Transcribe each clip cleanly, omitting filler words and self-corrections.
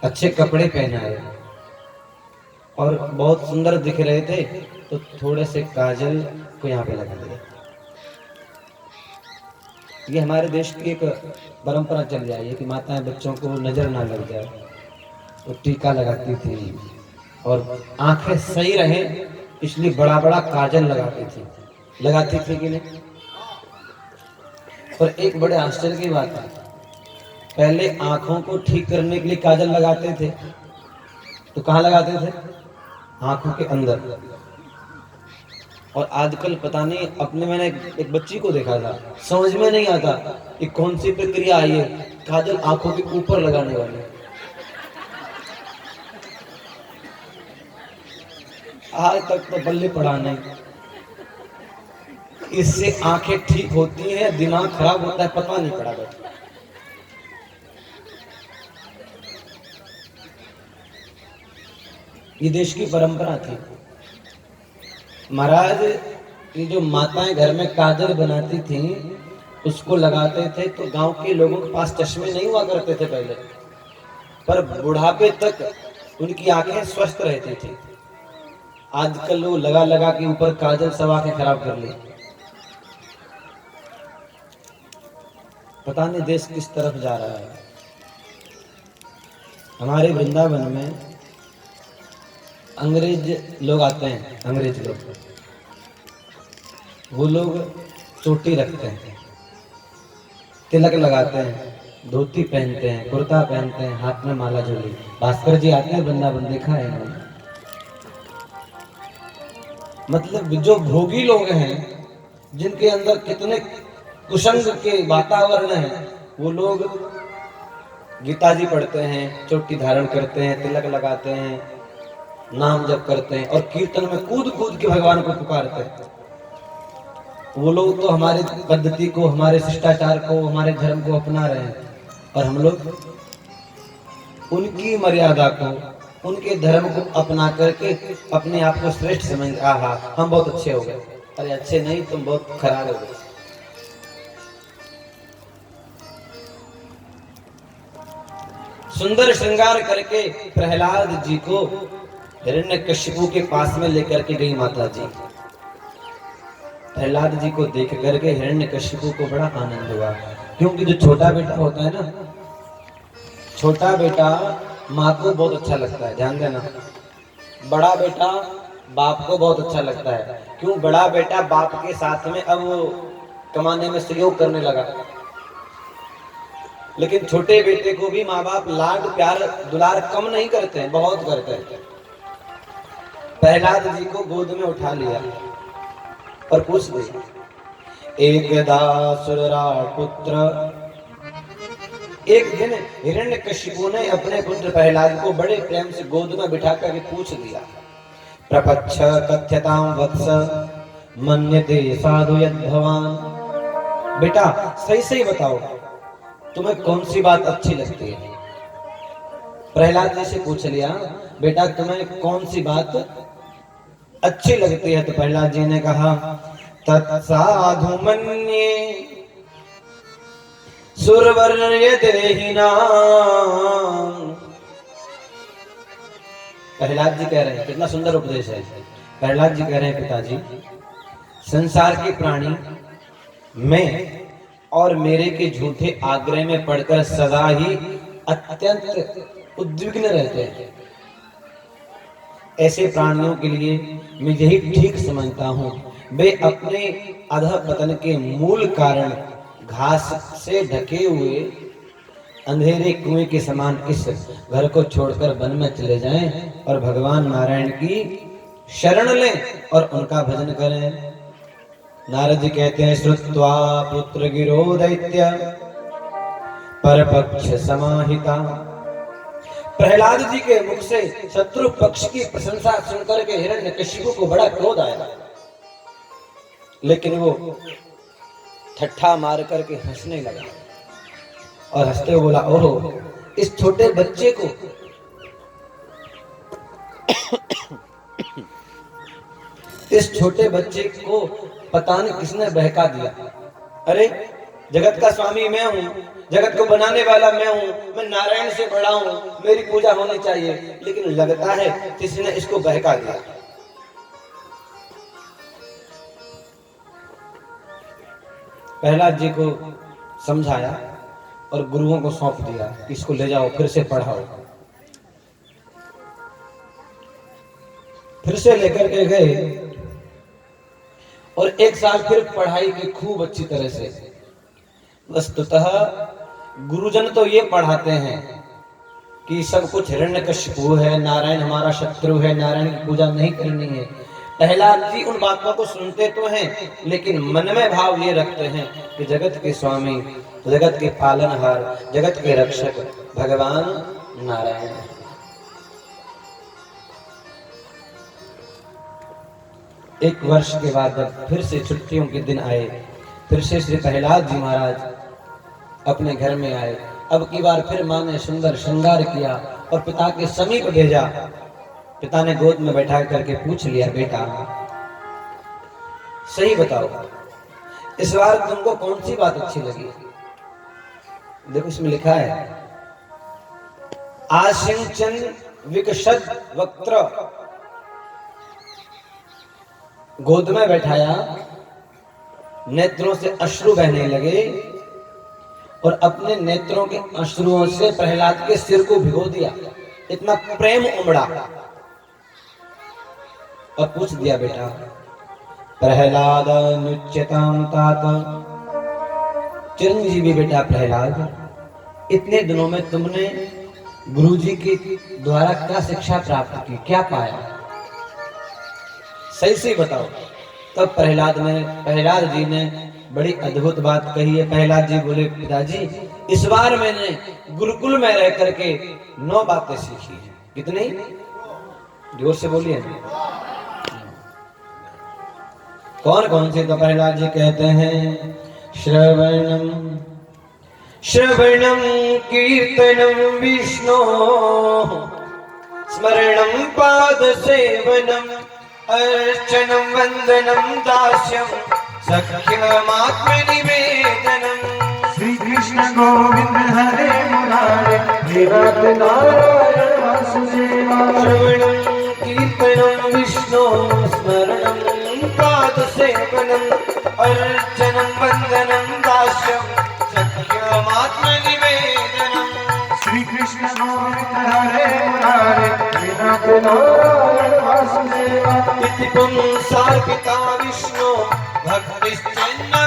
अच्छे कपड़े पहनाए और बहुत सुंदर दिख रहे थे, तो थोड़े से काजल को यहाँ पे लगा दिया। ये हमारे देश की एक परंपरा चल आई है कि माताएं बच्चों को नजर ना लग जाए, तो टीका लगाती थी और आंखें सही रहे इसलिए बड़ा बड़ा काजल लगाती थी कि नहीं। पर एक बड़े आश्चर्य की बात है, पहले आंखों को ठीक करने के लिए काजल लगाते थे, तो कहाँ लगाते थे? आंखों के अंदर। और आजकल पता नहीं, अपने मैंने एक बच्ची को देखा था, समझ में नहीं आता कि कौन सी प्रक्रिया आई है, काजल आंखों के ऊपर लगाने वाली। आज तक तो बल्ले पड़ा नहीं। इससे आंखें ठीक होती हैं, दिमाग खराब होता है, पता नहीं पड़ा बस। ये देश की परंपरा थी महाराज। ये जो माताएं घर में काजल बनाती थी उसको लगाते थे, तो गांव के लोगों के पास चश्मे नहीं हुआ करते थे पहले, पर बुढ़ापे तक उनकी आंखें स्वस्थ रहती थी। आजकल लोग लगा लगा के ऊपर काजल सब आंखें खराब कर ली। पता नहीं देश किस तरफ जा रहा है। हमारे वृंदावन में अंग्रेज लोग आते हैं, अंग्रेज लोग, वो लोग चोटी रखते हैं, तिलक लगाते हैं, धोती पहनते हैं, कुर्ता पहनते हैं, हाथ में माला झोली। भास्कर जी आते हैं वृंदावन, देखा है इन्होंने। मतलब जो भोगी लोग हैं, जिनके अंदर कितने कुसंग के वातावरण है, वो लोग गीता जी पढ़ते हैं, चोटी धारण करते हैं, तिलक लगाते हैं, नाम जप करते हैं और कीर्तन में कूद कूद के भगवान को पुकारते हैं। वो लोग तो हमारे पद्धति को, हमारे शिष्टाचार को, हमारे धर्म को अपना रहे हैं, और हम लोग उनकी मर्यादा को, उनके धर्म को अपना करके अपने आप को श्रेष्ठ समझ, आहा हम बहुत अच्छे हो गए। अरे अच्छे नहीं, तुम बहुत खराब हो गए। सुंदर श्रृंगार करके प्रहलाद जी को हिरण्यकशिपु के पास में लेकर के गई माता जी। प्रहलाद जी को देख करके हिरण्यकशिपु को बड़ा आनंद हुआ, क्योंकि जो छोटा बेटा होता है ना, छोटा बेटा माँ को बहुत अच्छा लगता है, ध्यान देना। बड़ा बेटा बाप को बहुत अच्छा लगता है। क्यों? बड़ा बेटा बाप के साथ में अब वो कमाने में सहयोग करने लगा। लेकिन छोटे बेटे को भी माँ बाप लाड प्यार दुलार कम नहीं करते हैं, बहुत करते हैं। प्रहलाद जी को गोद में उठा लिया और पूछ दिया, एकदा सुरराट पुत्र। एक दिन हिरण्यकशिपु ने अपने पुत्र प्रहलाद को बड़े प्रेम से गोद में बिठा कर पूछ दिया, प्रपच्छ कथ्यतां वत्स मन्यते साधु यद् भवान। बेटा सही सही बताओ, तुम्हें कौन सी बात अच्छी लगती है? प्रहलाद जी से पूछ लिया, बेटा तुम्हें कौन सी बात अच्छी लगती है? तो प्रहलाद जी ने कहा, तत्साधु मन्ये सुरवर्य देहिनां। प्रहलाद जी कह रहे हैं, कितना सुंदर उपदेश है। प्रहलाद जी कह रहे हैं, पिताजी संसार के प्राणी मैं और मेरे के झूठे आग्रह में पड़कर सदा ही अत्यंत उद्विग्न रहते हैं। ऐसे प्राणियों के लिए मैं यही ठीक समझता हूँ, वे अपने अधःपतन के मूल कारण घास से ढके हुए अंधेरे कुएं के समान इस घर को छोड़कर वन में चले जाएं और भगवान नारायण की शरण लें और उनका भजन करें। नारद जी कहते हैं, श्रुत्वा पुत्र गिरो दैत्य परपक्ष समाहिता। प्रहलाद जी के मुख से शत्रु पक्ष की प्रशंसा सुनकर के हिरण्यकशिपु को बड़ा क्रोध आया, लेकिन वो ठट्ठा मार करके हंसने लगा और हंसते हुए बोला, ओहो इस छोटे बच्चे को इस छोटे बच्चे को पता नहीं किसने बहका दिया। अरे जगत का स्वामी मैं हूं, जगत को बनाने वाला मैं हूं, मैं नारायण से बड़ा हूं, मेरी पूजा होनी चाहिए। लेकिन लगता है किसी ने इसको बहका दिया। प्रहलाद जी को समझाया और गुरुओं को सौंप दिया कि इसको ले जाओ, फिर से पढ़ाओ। फिर से लेकर के गए और एक साल फिर पढ़ाई की खूब अच्छी तरह से। वस्तुतः गुरुजन तो ये पढ़ाते हैं कि सब कुछ हिरण्यकशिपु है, नारायण हमारा शत्रु है, नारायण की पूजा नहीं करनी है। प्रहलाद जी उन बातों को सुनते तो हैं, लेकिन मन में भाव ये रखते हैं कि जगत के स्वामी, जगत के पालनहार, जगत के रक्षक भगवान नारायण है। एक वर्ष के बाद जब फिर से छुट्टियों के दिन आए, फिर से श्री प्रहलाद जी महाराज अपने घर में आए। अब की बार फिर मां ने सुंदर श्रृंगार किया और पिता के समीप भेजा। पिता ने गोद में बैठा करके पूछ लिया, बेटा सही बताओ, इस बार तुमको कौन सी बात अच्छी लगी? देखो इसमें लिखा है, आशिंचन विकशद वक्त्र। गोद में बैठाया, नेत्रों से अश्रु बहने लगे और अपने नेत्रों के अश्रुओं से प्रहलाद के सिर को भिगो दिया। इतना प्रेम उमड़ा और पूछ दिया, बेटा प्रहलाद नुच्यताम तात, चिरंजीवी बेटा प्रहलाद, इतने दिनों में तुमने गुरुजी के द्वारा क्या शिक्षा प्राप्त की, क्या पाया, सही से बताओ। तब प्रहलाद जी ने बड़ी अद्भुत बात कही है। प्रहलाद जी बोले, पिताजी इस बार मैंने गुरुकुल में रह करके 9 बातें सीखी हैं। कितनी? जोर से बोलिए। कौन कौन से? तो प्रहलाद जी कहते हैं, श्रवणम श्रवणम कीर्तनम विष्णु, स्मरणम पाद सेवनम, अर्चनम वंदनम दास्यम, सख्यमात्मनिवेदनम। श्री कृष्ण गोविंद हरे मुरारे, हे नाथ नारायण वासुदेवा। श्रवणं कीर्तनं विष्णु, स्मरणं पादसेवनम्, अर्चनं वन्दनं दास्यं, सख्यमात्मनिवेदनम्। श्री कृष्ण गोविंद हरे मुरारे, हे नाथ नारायण वासुदेवा। इति पुंसार्पिता विष्णु भक्तिश्चन्नवलक्षणा।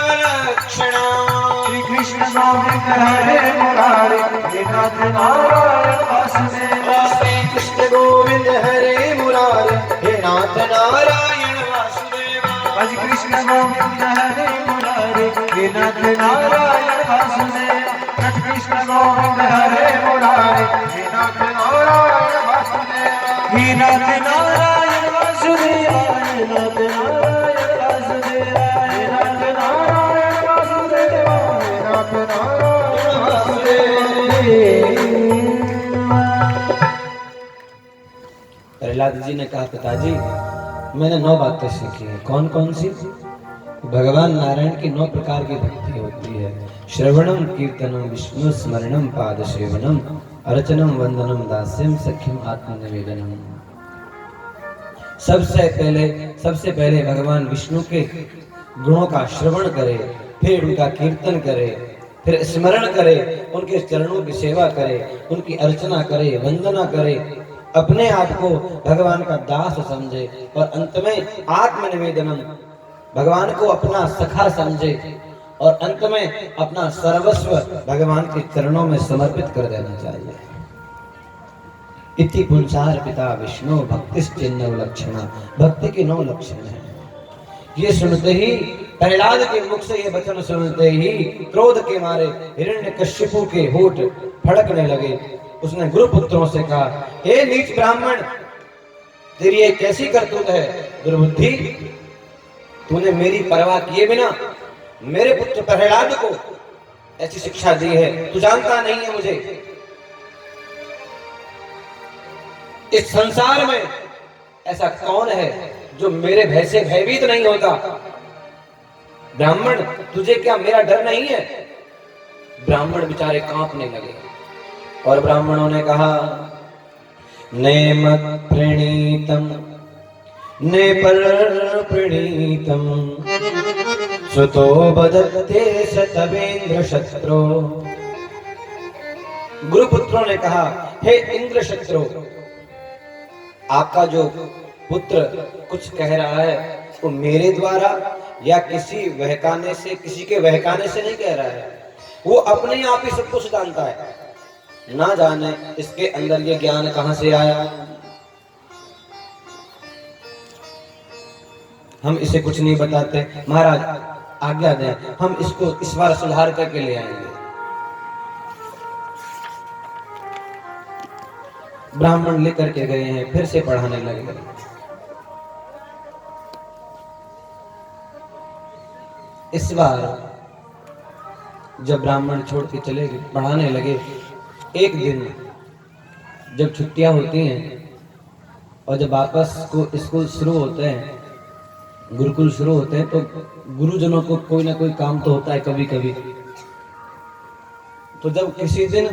श्री कृष्ण गोविंद हरे मुरारे, हे नाथ नारायण वासुदेवा। श्री कृष्ण गोविंद हरे मुरारे, हे नाथ नारायण वासुदेवा। भज कृष्ण गोविंद हरे मुरारे, हे नाथ नारायण वासुदेवा। भज कृष्ण गोविंद हरे मुरारे, हे नाथ नारायण वासुदेवा। हे नाथ नारायण वासुदेवा, हे नाथ नारायण वासुदेवा, हे नाथ नारायण वासुदेवा, हे नाथ नारायण वासुदेवा। प्रहलाद जी ने कहा, पिताजी मैंने 9 बातें सीखी हैं। कौन कौन सी? भगवान नारायण की 9 प्रकार की भक्ति होती है। श्रवणम कीर्तनम विष्णु स्मरणम पाद सेवनम, अर्चनम वंदनम दास्यम, सख्यम आत्मनिवेदनम। सबसे पहले भगवान विष्णु के गुणों का श्रवण करे, फिर उनका कीर्तन करे, फिर स्मरण करे, उनके चरणों की सेवा करे, उनकी अर्चना करे, वंदना करे, अपने आप को भगवान का दास समझे और अंत में आत्मनिवेदनम, भगवान को अपना सखा समझे और अंत में अपना सर्वस्व भगवान के चरणों में समर्पित कर देना चाहिए। इति पुंसार्पिता विष्णु भक्तिश्चिन्नव लक्षणा। भक्ति के 9 लक्षण हैं। ये सुनते ही, प्रहलाद के मुख से ये वचन सुनते ही क्रोध के मारे हिरण्यकशिपु के होठ फड़कने लगे। उसने गुरुपुत्रों से कहा, हे नीच ब्राह्मण, तेरी ये कैसी करतूत है? दुर्बुद्धि, तूने मेरी परवाह किए बिना मेरे पुत्र प्रहलाद को ऐसी शिक्षा दी है। तू जानता नहीं है मुझे। इस संसार में ऐसा कौन है जो मेरे भय से भयभीत नहीं होता? ब्राह्मण, तुझे क्या मेरा डर नहीं है? ब्राह्मण बेचारे कांपने लगे और ब्राह्मणों ने कहा, नेमत प्रणीतम ने पर प्रणीतम सुतो बदत्ते सतवेंद्र शत्रु। गुरुपुत्रों ने कहा, हे इंद्र शत्रु, आपका जो पुत्र कुछ कह रहा है वो मेरे द्वारा या किसी बहकाने से, किसी के बहकाने से नहीं कह रहा है, वो अपने आप ही सब कुछ जानता है। ना जाने इसके अंदर ये ज्ञान कहां से आया। हम इसे कुछ नहीं बताते, महाराज आज्ञा दें, हम इसको इस बार सुधार करके ले आएंगे। ब्राह्मण लेकर के गए हैं, फिर से पढ़ाने लगे। इस बार जब ब्राह्मण छोड़ के चले गए, पढ़ाने लगे, एक दिन जब छुट्टियां होती हैं और जब वापस को स्कूल शुरू होते हैं, गुरुकुल शुरू होते हैं, तो गुरुजनों को कोई ना कोई काम तो होता है कभी कभी। तो जब किसी दिन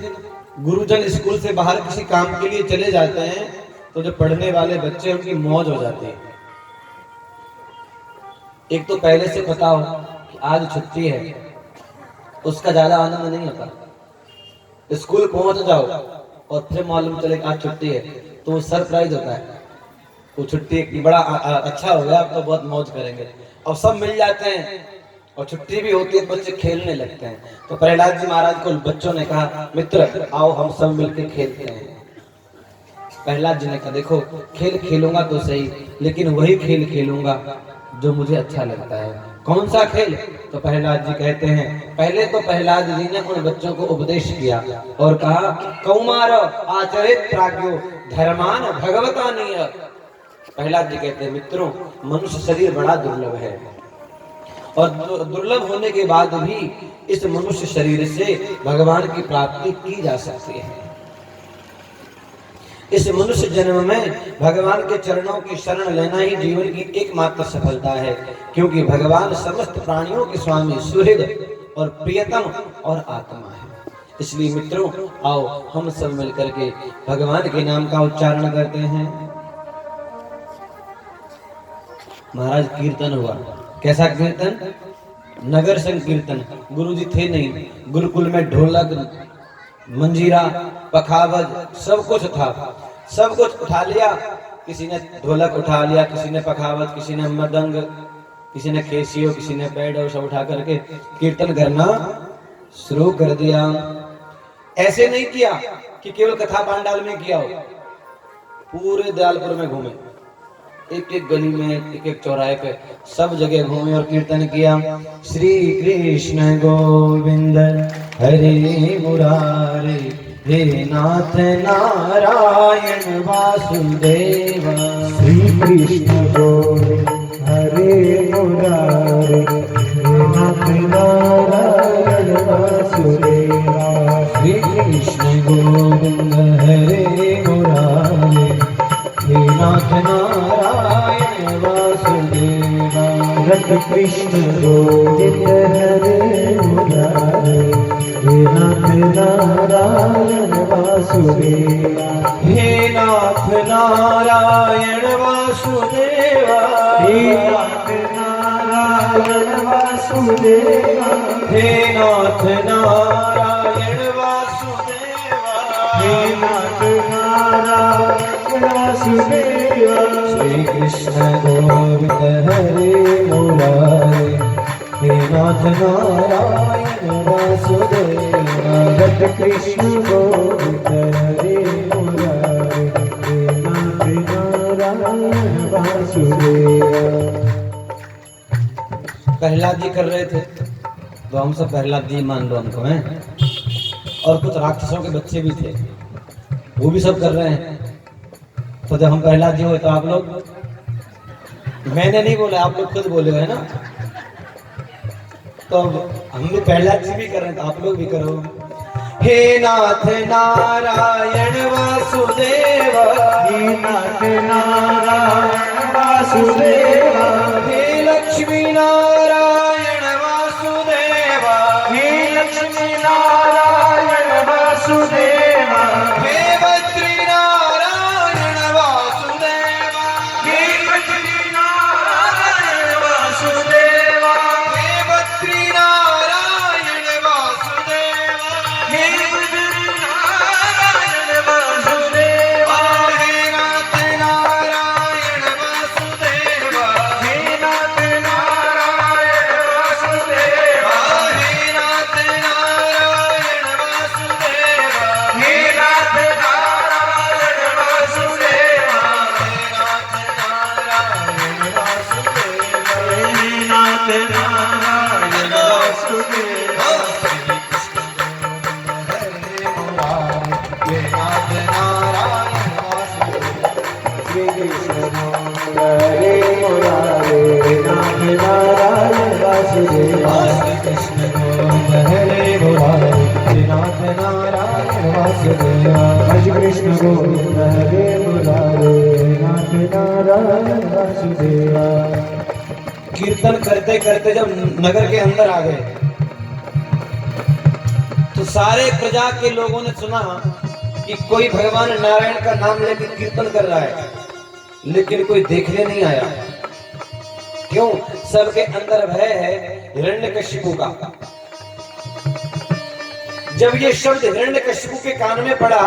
गुरुजन स्कूल से बाहर किसी काम के लिए चले जाते हैं तो जो पढ़ने वाले बच्चे उनकी मौज हो जाती है। एक तो पहले से पता हो कि आज छुट्टी है, उसका ज्यादा आनंद नहीं होता। स्कूल पहुंच जाओ और फिर मालूम चले कि आज छुट्टी है, तो वो सरप्राइज होता है। वो छुट्टी बड़ा अच्छा हो गया, अब तो बहुत मौज करेंगे, और सब मिल जाते हैं और छुट्टी भी होती है, बच्चे खेलने लगते हैं। तो प्रहलाद जी महाराज को बच्चों ने कहा, मित्र आओ हम सब मिलकर खेलते हैं। प्रहलाद जी ने कहा, देखो खेल खेलूंगा तो सही, लेकिन वही खेल खेलूंगा जो मुझे अच्छा लगता है। कौन सा खेल? तो प्रहलाद जी कहते हैं, पहले तो प्रहलाद जी ने उन बच्चों को उपदेश किया और कहा, कौमार आचरित प्राज्ञो धर्मान भगवतानीय। प्रहलाद जी कहते हैं, मित्रों मनुष्य शरीर बड़ा दुर्लभ है और दुर्लभ होने के बाद भी इस मनुष्य शरीर से भगवान की प्राप्ति की जा सकती है। इस मनुष्य जन्म में भगवान के चरणों की शरण लेना ही जीवन की एकमात्र सफलता है, क्योंकि भगवान समस्त प्राणियों के स्वामी, सुहृद और प्रियतम और आत्मा है। इसलिए मित्रों आओ हम सब मिलकर के भगवान के नाम का उच्चारण करते हैं। महाराज कीर्तन हुआ। कैसा कीर्तन? नगर संकीर्तन। गुरुजी थे नहीं, गुरुकुल में ढोलक, मंजीरा, पखावज सब कुछ था। सब कुछ उठा लिया, किसी ने ढोलक उठा लिया, किसी ने पखावज, किसी ने मृदंग, किसी ने केसियो, किसी ने पैड, सब उठा करके कीर्तन करना शुरू कर दिया। ऐसे नहीं किया कि केवल कथा पांडाल में किया हो, पूरे दयालपुर में घूमे, एक एक गली में, एक एक चौराहे पे, सब जगह घूमे और कीर्तन किया। श्री कृष्ण गोविंद हरे मुरारे, हे नाथ नारायण वासुदेव। श्री कृष्ण गोविंद हरे मुरारे, हे नाथ नारायण वासुदेवा। श्री कृष्ण गोविंद हरे मुरारे, हे नाथ नारायण वासुदेवा। रति कृष्ण गोविंद हरे मुरारे, हे नाथ नारायण वासुदेवा। हे नाथ नारायण वासुदेवा, हे नाथ नारायण वासुदेवा। हे नाथ नारायण वासुदेवा, हे नाथ नारायण वासुदेवा। श्री कृष्ण गोविंद हरे मुरारे, हे नाथ नारायण वासुदेवा। रति कृष्ण गोविंद हरे मुरारे, हे नाथ नारायण वासुदेवा। प्रहलाद जी कर रहे थे तो हम सब प्रहलाद जी मान लो हमको हैं, और कुछ राक्षसों के बच्चे भी थे, वो भी सब कर रहे हैं। तो जब हम प्रहलाद जी हुए तो आप लोग, मैंने नहीं बोला, आप लोग खुद बोले है ना, तो हम भी प्रहलाद जी भी कर रहे हैं तो आप लोग भी करो। हे नाथ नारायण वासुदेव, हे नाथ नारायण वासुदेव। हे लक्ष्मी नारायण वासुदेव, हे लक्ष्मी नारायण नारायण वासुदेवा। भज कृष्ण गोविंद हरे मुरारे नाथ नारायण वासुदेवा। कीर्तन करते करते जब नगर के अंदर आ गए तो सारे प्रजा के लोगों ने सुना कि कोई भगवान नारायण का नाम लेकर कीर्तन कर रहा है, लेकिन कोई देखने नहीं आया। क्यों? सबके अंदर भय है हिरण्यकशिपु का। जब ये शब्द हिरण्यकशिपु के कान में पड़ा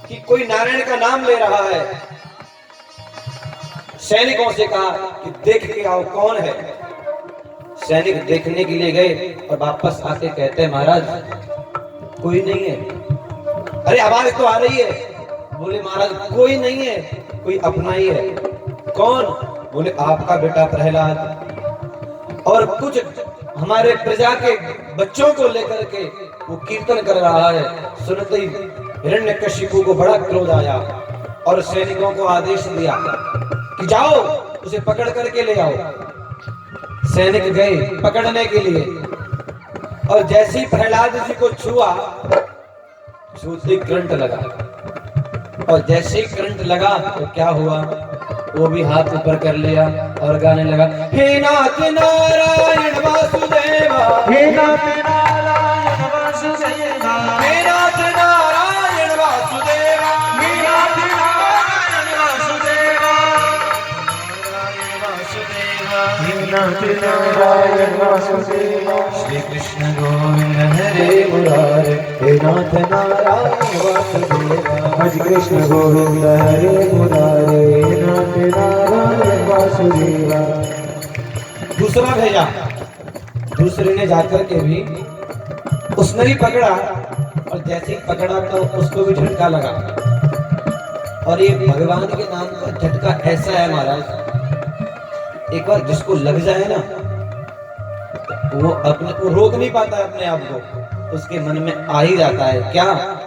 कि कोई नारायण का नाम ले रहा है, सैनिकों से कहा कि देख के आओ कौन है। सैनिक देखने के लिए गए और वापस आके कहते हैं महाराज कोई नहीं है। अरे आवाज तो आ रही है। बोले महाराज कोई नहीं है, कोई अपना ही है। कौन? बोले आपका बेटा प्रहलाद और कुछ हमारे प्रजा के बच्चों को लेकर के वो कीर्तन कर रहा है। सुनते ही हिरण्यकशिपु को बड़ा क्रोध आया और सैनिकों को आदेश दिया कि जाओ उसे पकड़ करके ले आओ। सैनिक गए पकड़ने के लिए और जैसे ही प्रहलाद जी को छुआ, छूते ही करंट लगा और जैसे ही करंट लगा तो क्या हुआ, वो भी हाथ ऊपर कर लिया और गाने लगा, हे नाथ नारायण वासुदेवा, हे नाथ नारायण वासुदेवा, हे नाथ नारायण वासुदेवा, हे नाथ नारायण वासुदेवा, हे नाथ नारायण वासुदेवा। श्री कृष्ण गोविंद हरे मुरारे, हे नाथ नारायण वासुदेवा। भज कृष्ण गोविंद हरे मुरारे नाथ नारायण वासुदेवा। दूसरा भेजा, दूसरे ने जाकर के भी उसने भी पकड़ा और जैसे ही पकड़ा तो उसको भी झटका लगा। और ये भगवान के नाम का झटका ऐसा है महाराज, एक बार जिसको लग जाए ना वो अपने को रोक नहीं पाता है अपने आप को, उसके मन में आ ही जाता है क्या,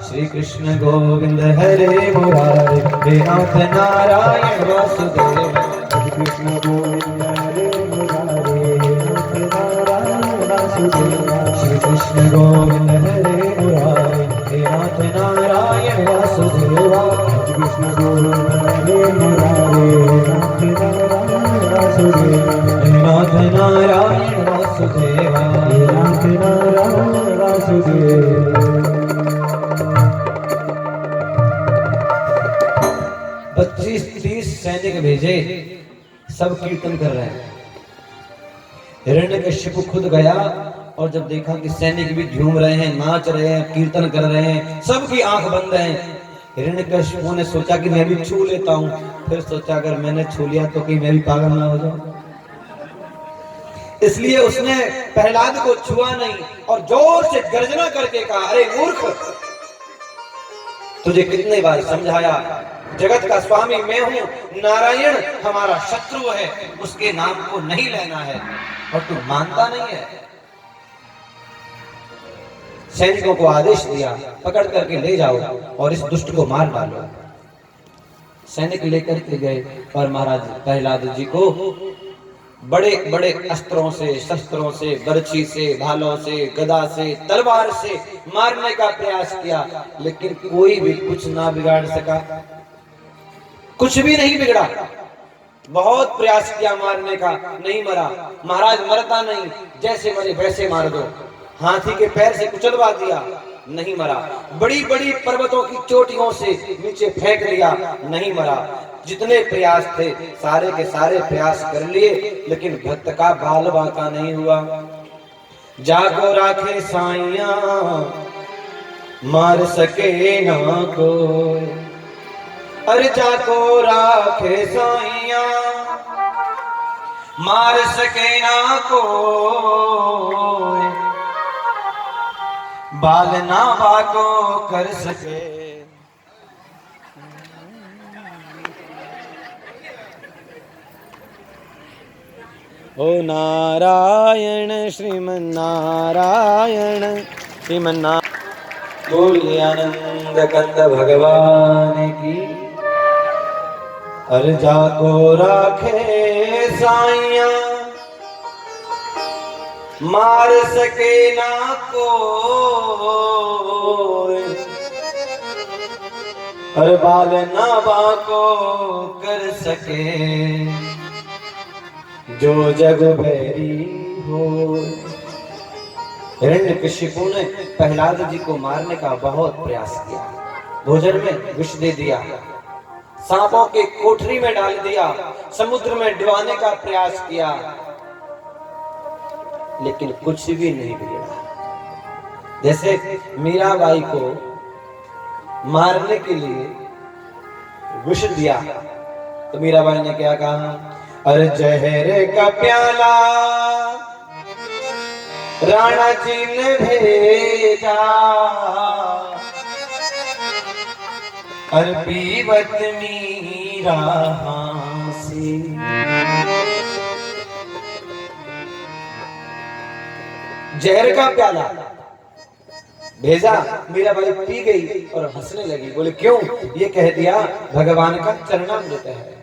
श्री कृष्ण गोविंद हरे मुरारे, हे नाथ नारायण वासुदेवा। श्री कृष्ण गोविंद हरे मुरारे नाथ नारायण वासुदेवा। श्री कृष्ण गोविंद हरे मुरारे, हे नाथ नारायण वासुदेवा। श्री कृष्ण गोविंद हरे मुरारे नाथ नारायण वासुदेवा। हे नाथ नारायण वासुदेवा, हे नाथ नारायण वासुदेवा। 25-30 सैनिक भेजे, सब कीर्तन कर रहे हैं। हिरण्यकशिपु खुद गया और जब देखा कि सैनिक भी झूम रहे हैं, नाच रहे हैं, कीर्तन कर रहे हैं, सबकी आंख बंद है। हिरण्यकशिपु ने सोचा कि मैं भी छू लेता हूं, फिर सोचा अगर मैंने छू लिया तो कहीं मैं भी पागल ना हो जाऊं, इसलिए उसने प्रहलाद को छुआ नहीं और जोर से गर्जना करके कहा, अरे मूर्ख, तुझे कितने बार समझाया, जगत का स्वामी मैं हूं, नारायण हमारा शत्रु है, उसके नाम को नहीं लेना है और तू मानता नहीं है। सैनिकों को आदेश दिया पकड़ करके ले जाओ और इस दुष्ट को मार डालो। सैनिक लेकर के गए और महाराज प्रहलाद जी को बड़े बड़े अस्त्रों से, शस्त्रों से, बर्छी से, भालों से, गदा से, तलवार से मारने का प्रयास किया, लेकिन कोई भी कुछ ना बिगाड़ सका, कुछ भी नहीं बिगड़ा। बहुत प्रयास किया मारने का, नहीं मरा। महाराज मरता नहीं, जैसे मरे वैसे मार दो। हाथी के पैर से कुचलवा दिया, नहीं मरा। बड़ी बड़ी पर्वतों की चोटियों से नीचे फेंक दिया, नहीं मरा। जितने प्रयास थे सारे के सारे प्रयास कर लिए, लेकिन भक्त का बाल बांका नहीं हुआ। जाको राखे साइया मार सके ना कोई, अरे जाको राखे साइया मार सके ना कोई, बाल ना बाको कर सके। ओ नारायण श्रीमन्नारायण श्रीमन्नारायण। बोलिए आनंद कंद भगवान की। अर जाको राखे साइया मार सके ना को, हर बाल ना बाको कर सके, जो जग बैरी हो। हिरण्यकशिपु ने प्रहलाद जी को मारने का बहुत प्रयास किया। भोजन में विष दे दिया, सांपों के कोठरी में डाल दिया, समुद्र में डुबाने का प्रयास किया, लेकिन कुछ भी नहीं बिगड़ा। जैसे मीराबाई को मारने के लिए विष दिया तो मीराबाई ने क्या कहा, अरे जहर का प्याला राणा जी ने भेजा, अरे पीवत मीरा हांसी। जहर का प्याला भेजा, मीराबाई पी गई और हंसने लगी। बोले क्यों? ये कह दिया भगवान का चरणामृत है।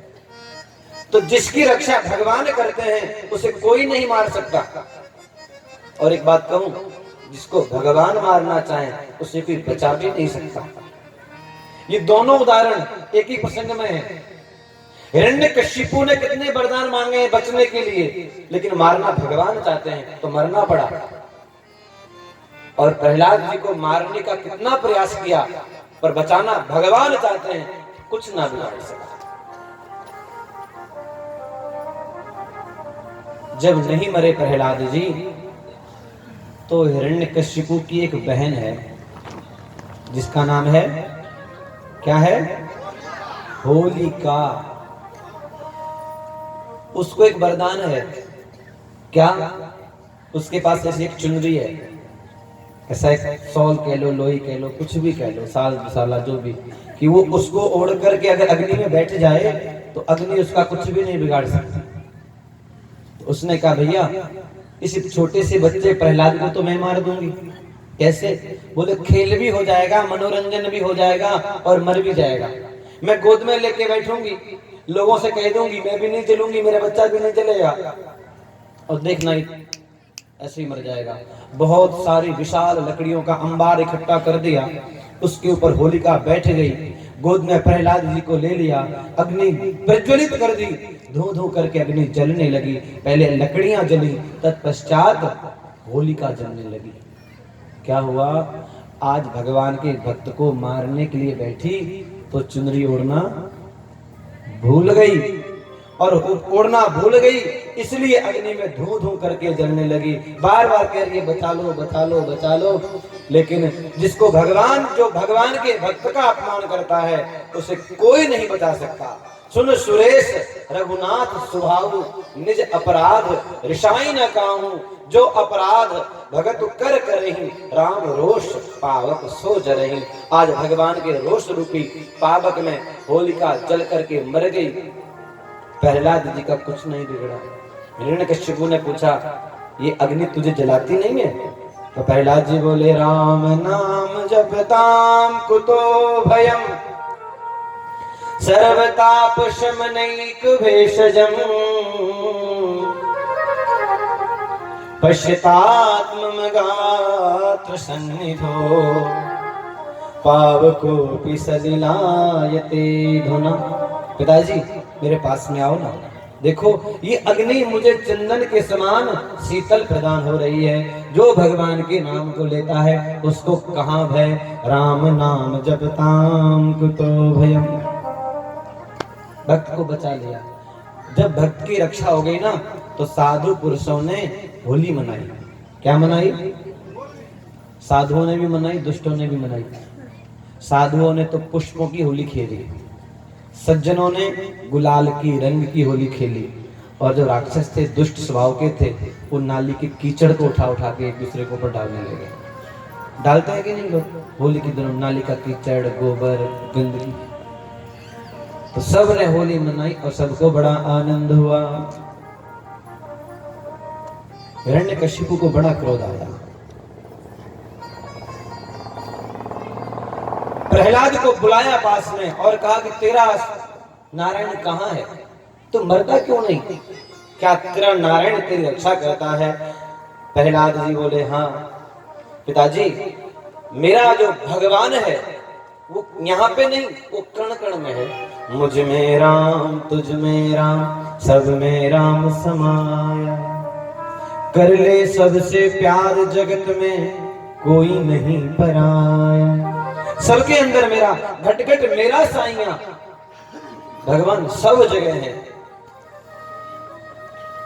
तो जिसकी रक्षा भगवान करते हैं उसे कोई नहीं मार सकता। और एक बात कहूं, जिसको भगवान मारना चाहे उसे कोई बचा भी नहीं सकता। ये दोनों उदाहरण एक ही प्रसंग में है। हिरण्यकशिपु ने कितने वरदान मांगे हैं बचने के लिए, लेकिन मारना भगवान चाहते हैं तो मरना पड़ा। और प्रहलाद जी को मारने का कितना प्रयास किया, पर बचाना भगवान चाहते हैं, कुछ ना बिगाड़ सका। जब नहीं मरे प्रहलाद जी, तो हिरण्यकशिपु की एक बहन है जिसका नाम है, क्या है? होलिका। उसको एक वरदान है। क्या? उसके पास ऐसी एक चुनरी है, ऐसा एक सॉल कह लो, लोई कह लो, कुछ भी कह लो, साल मसाला जो भी, कि वो उसको ओढ़ करके अगर अग्नि में बैठ जाए तो अग्नि उसका कुछ भी नहीं बिगाड़ सकती। तो उसने कहा भैया इस छोटे से बच्चे प्रहलाद को तो मैं मार दूंगी। कैसे? बोले खेल भी हो जाएगा, मनोरंजन भी हो जाएगा और मर भी जाएगा। मैं गोद में लेके बैठूंगी, लोगों से कह दूंगी मैं भी नहीं चलूंगी, मेरा बच्चा भी नहीं चलेगा, और देखना ऐसे ही मर जाएगा। बहुत सारी विशाल लकड़ियों का अंबार इकट्ठा कर दिया, उसके ऊपर होलिका बैठ गई, गोद में प्रहलाद जी को ले लिया, अग्नि प्रज्वलित कर दी, धू धू करके अग्नि जलने लगी। पहले लकड़ियां जली, तत्पश्चात होलिका जलने लगी। क्या हुआ? आज भगवान के भक्त को मारने के लिए बैठी तो चुनरी ओढ़ना भूल गई, और ओढ़ना भूल गई, इसलिए अग्नि में धू धू करके जलने लगी। बार बार कह रही है बचा लो बचा लो बचा लो, लेकिन जिसको भगवान, जो भगवान के भक्त का अपमान करता है उसे कोई नहीं बचा सकता। सुन सुरेश रघुनाथ सुभाऊ, निज अपराध रिसाई न काहू, जो अपराध भगत कर करही, राम रोष पावक सो जरही। आज भगवान के रोष रूपी पावक में होलिका जल करके मर गई। प्रहलाद जी का कुछ नहीं बिगड़ा। हिरण्यकशिपु ने पूछा ये अग्नि तुझे जलाती नहीं है? तो प्रहलाद जी बोले राम नाम जपताम कुतो भयम, सर्वताप शमनैक भेषजम, पश्यतात्म गात्र सन्निधो, पावकोऽपि सलिलायते धुना। पिताजी मेरे पास में आओ ना, देखो ये अग्नि मुझे चंदन के समान शीतल प्रदान हो रही है। जो भगवान के नाम को लेता है उसको कहां भय, राम नाम जपताम कुतो भयम। भक्त को बचा लिया। जब भक्त की रक्षा हो गई ना, तो साधु पुरुषों ने होली मनाई। क्या मनाई? साधुओं ने भी मनाई, दुष्टों ने भी मनाई। साधुओं ने तो पुष्पों की होली खेली, सज्जनों ने गुलाल की रंग की होली खेली, और जो राक्षस थे, दुष्ट स्वभाव के थे, वो नाली के कीचड़ को उठा उठा के एक दूसरे के ऊपर डालने लगे। डालते हैं कि नहीं लोग होली के दिनों? नाली का कीचड़, गोबर, गंदगी। तो सब ने होली मनाई और सबको बड़ा आनंद हुआ। हिरण्यकशिपु को बड़ा क्रोध आया। प्रहलाद को बुलाया पास में और कहा कि तेरा नारायण कहाँ है? तू मरता क्यों नहीं? क्या तेरा नारायण तेरी रक्षा करता है? प्रहलाद जी बोले, हाँ पिताजी, मेरा जो भगवान है वो यहाँ पे नहीं, वो कण कण में है। मुझ में राम, तुझ में राम, सब में राम समाया। कर ले सबसे प्यार जगत में, कोई नहीं पराया। सबके अंदर मेरा, घट घट मेरा साइया। भगवान सब जगह है,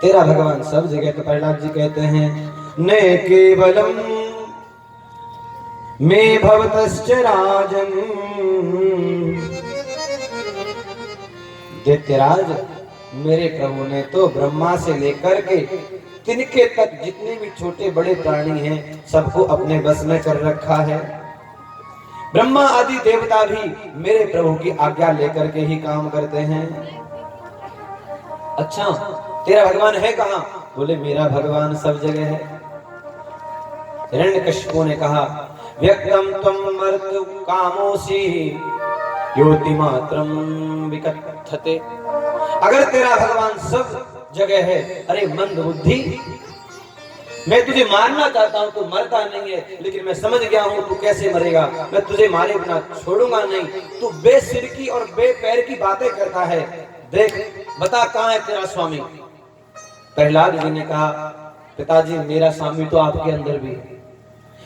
तेरा भगवान सब जगह। तो प्रहलाद जी कहते हैं, न केवलम में भवतश्च राजन। दैत्यराज, मेरे प्रभु ने तो ब्रह्मा से लेकर के तिनके तक जितने भी छोटे बड़े प्राणी हैं सबको अपने बस में कर रखा है। ब्रह्मा आदि देवता भी मेरे प्रभु की आज्ञा लेकर के ही काम करते हैं। अच्छा, तेरा भगवान है कहां? बोले, मेरा भगवान सब जगह है। हिरण्यकशिपु ने कहा, व्यक्तम त्वं मर्तु कामोसी योति मात्रम विकथते। अगर तेरा भगवान सब जगह है, अरे मंद बुद्धि, मैं तुझे मारना चाहता हूं, तू मरता नहीं है, लेकिन मैं समझ गया हूं तू कैसे मरेगा। मैं तुझे मारे बिना छोड़ूंगा नहीं। तू बेसिर की और बेपैर की बातें करता है। देख, बता कहां है तेरा स्वामी? प्रहलाद जी ने कहा, पिताजी, मेरा स्वामी तो आपके अंदर भी है,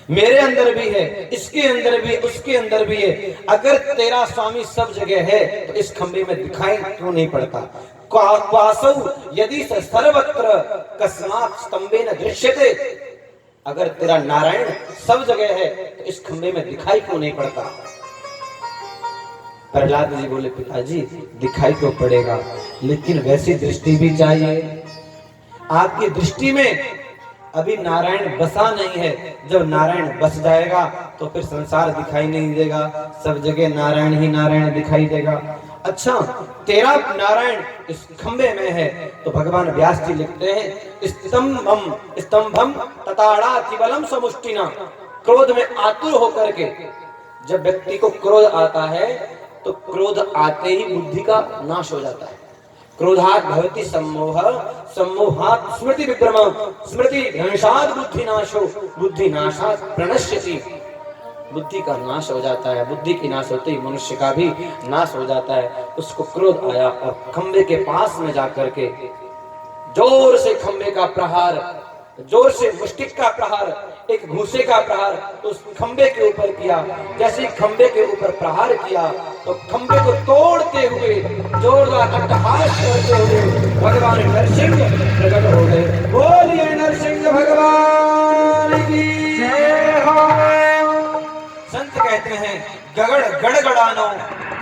मेरे अंदर भी है, इसके अंदर भी, उसके अंदर भी है। अगर तेरा स्वामी सब जगह है तो इस खंबे में दिखाई क्यों नहीं पड़ता? क्वासौ यदि सर्वत्र कस्मात् स्तंभेन दृश्यते। अगर तेरा नारायण सब जगह है तो इस खंबे में दिखाई क्यों नहीं पड़ता? प्रहलाद जी बोले, पिताजी, दिखाई तो पड़ेगा, लेकिन वैसी दृष्टि भी चाहिए। आपकी दृष्टि में अभी नारायण बसा नहीं है। जब नारायण बस जाएगा तो फिर संसार दिखाई नहीं देगा, सब जगह नारायण ही नारायण दिखाई देगा। अच्छा, तेरा नारायण इस खंबे में है तो भगवान व्यास जी लिखते हैं, स्तंभम तताड़ातिबलम समुष्टिना। क्रोध में आतुर होकर के जब व्यक्ति को क्रोध आता है तो क्रोध आते ही बुद्धि का नाश हो जाता है। क्रोधात् भवति सम्मोह, सम्मोहात् स्मृति विभ्रम, स्मृति भ्रंशात् बुद्धिनाशो, बुद्धिनाशात् प्रणश्यति। बुद्धि का नाश हो जाता है। बुद्धि की नाश होते ही मनुष्य का भी नाश हो जाता है। उसको क्रोध आया और खंबे के पास में जाकर के जोर से खंबे का प्रहार, जोर से मुष्टिक का प्रहार, एक घूसे का प्रहार उस खंबे के ऊपर किया। जैसे खंबे के ऊपर प्रहार किया तो खंबे को तोड़ते हुए, जोरदार अट्टहास करते हुए भगवान नरसिंह प्रकट हो गए। बोलिए नरसिंह भगवान की जय हो। संत कहते हैं, गगड़ गड़गड़ानो,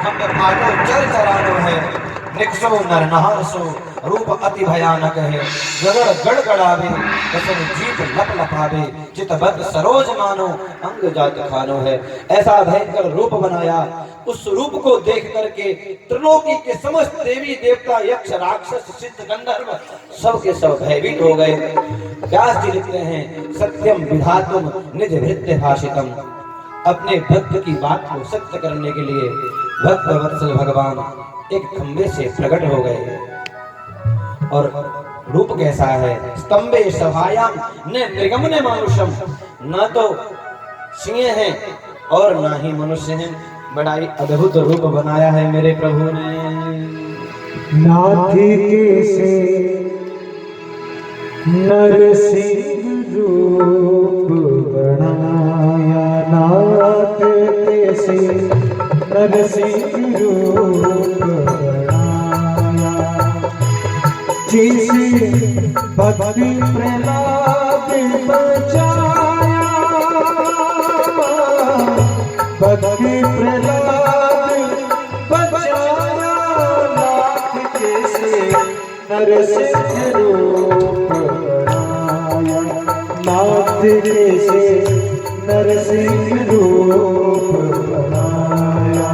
खंब फाटो चर चरानो है। निकसो नरनहारसो, रूप अति भयानक है। गगड़ गड़गड़ावे, कसम जीत लप लपावे, चितबद्ध सरोज मानो, अंग जात खानो है। ऐसा भयंकर रूप बनाया। उस रूप को देख करके त्रिलोकी के समस्त देवी देवता, यक्ष राक्षस सिद्ध गंधर्व सब के सब भयभीत हो गए। व्यास जी लिखते हैं, सत्यम विधातुम निज भृत्य भाषितम। अपने भक्त की बात को सत्य करने के लिए भक्त वत्सल भगवान एक खंबे से प्रकट हो गए। और रूप कैसा है? स्तंभे सभायाम न मृगम न मानुषम। न तो सिंह हैं और ना ही मनुष्य हैं। बड़ा ही अद्भुत रूप बनाया है मेरे प्रभु ने। नाथ के से नरसिंह रूप बनाया, नाथ के से नरसिंह रूप बनाया। जिसे भक्ति प्रहलाद बचाया, भक्ति प्रहलाद बचाया। नाथ के से नरसिंह रूप बनाया, नाथ के से नरसिंह रूप बनाया।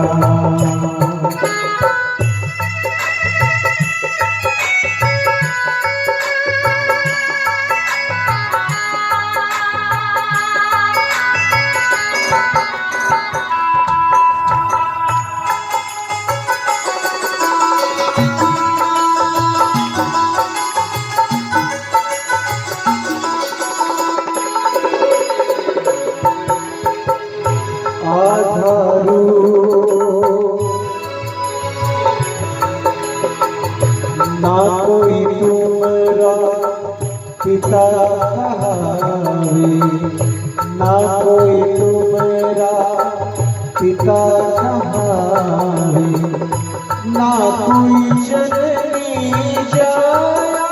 ना कोई तुमरा पिता कहावे, ना कोई तुमरा पिता कहावे, ना कोई जननी जाया,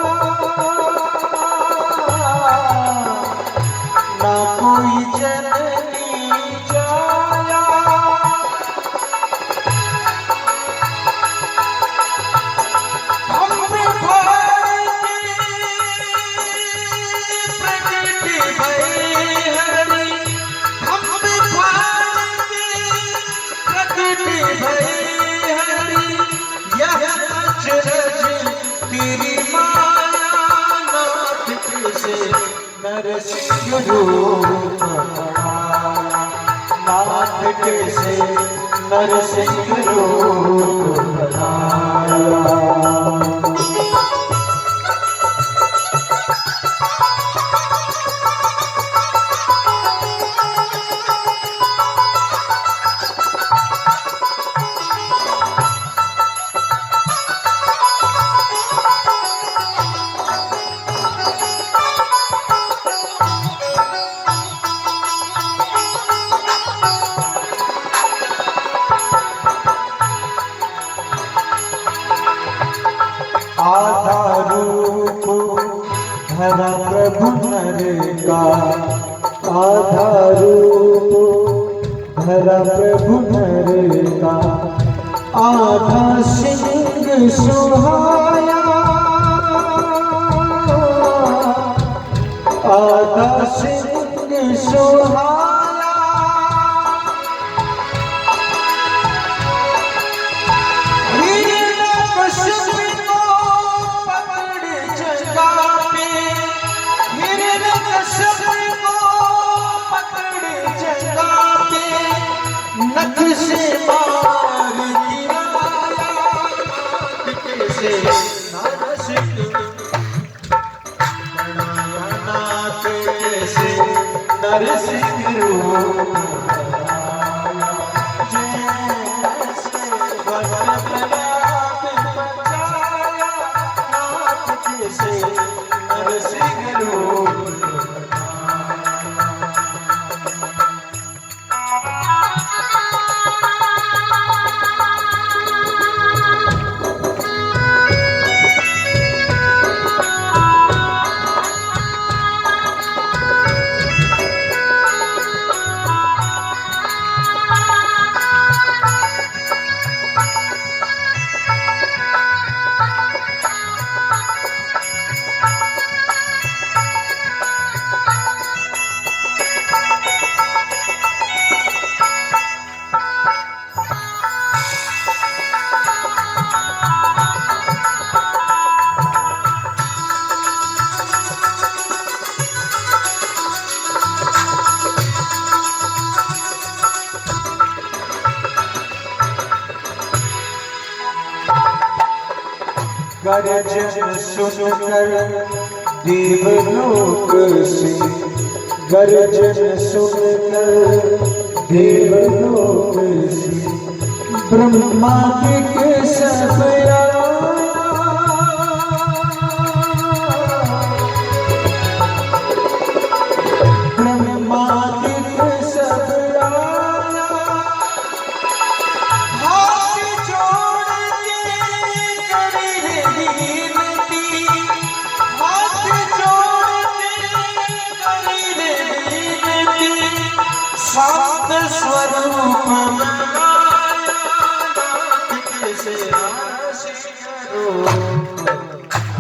ना कोई जननी जाया। तेरी माया नाथ कैसे नरसिंह रूप बनाया, नाथ कैसे नरसिंह रूप बनाया। आधा रूप धरा प्रभु नर का, आधा रूप धरा प्रभु नर का, आधा सिंह सुहाया, आधा सिंह सुहाया। नख से मार गिराया, कैसे नरसिंह बनाया, नाथ कैसे नरसिंह रूप बनाया। जैसे भक्त प्रयाग बचाया, नाथ कैसे नरसिंह रूप गर्जन सुनकर देवलोक से, गर्जन सुनकर देवलोक से, ब्रह्मादिक सब आया, ब्रह्मादिक सब आया। हाथ जोड़ के करी विनती, हाथ जोड़ के करी विनती, शांत स्वरूप बनाया, नाथ कैसे नरसिंह रूप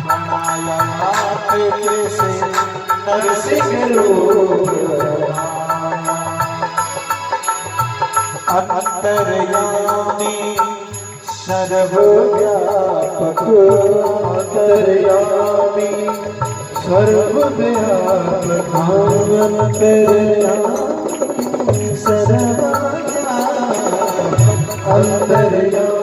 बनाया, नाथ कैसे नरसिंह रूप बनाया। अंतर्यामी सर्वव्यापक, अंतर्यामी सर्वव्यापक, अंतर्यामी सर्वव्यापक, अंतर्यामी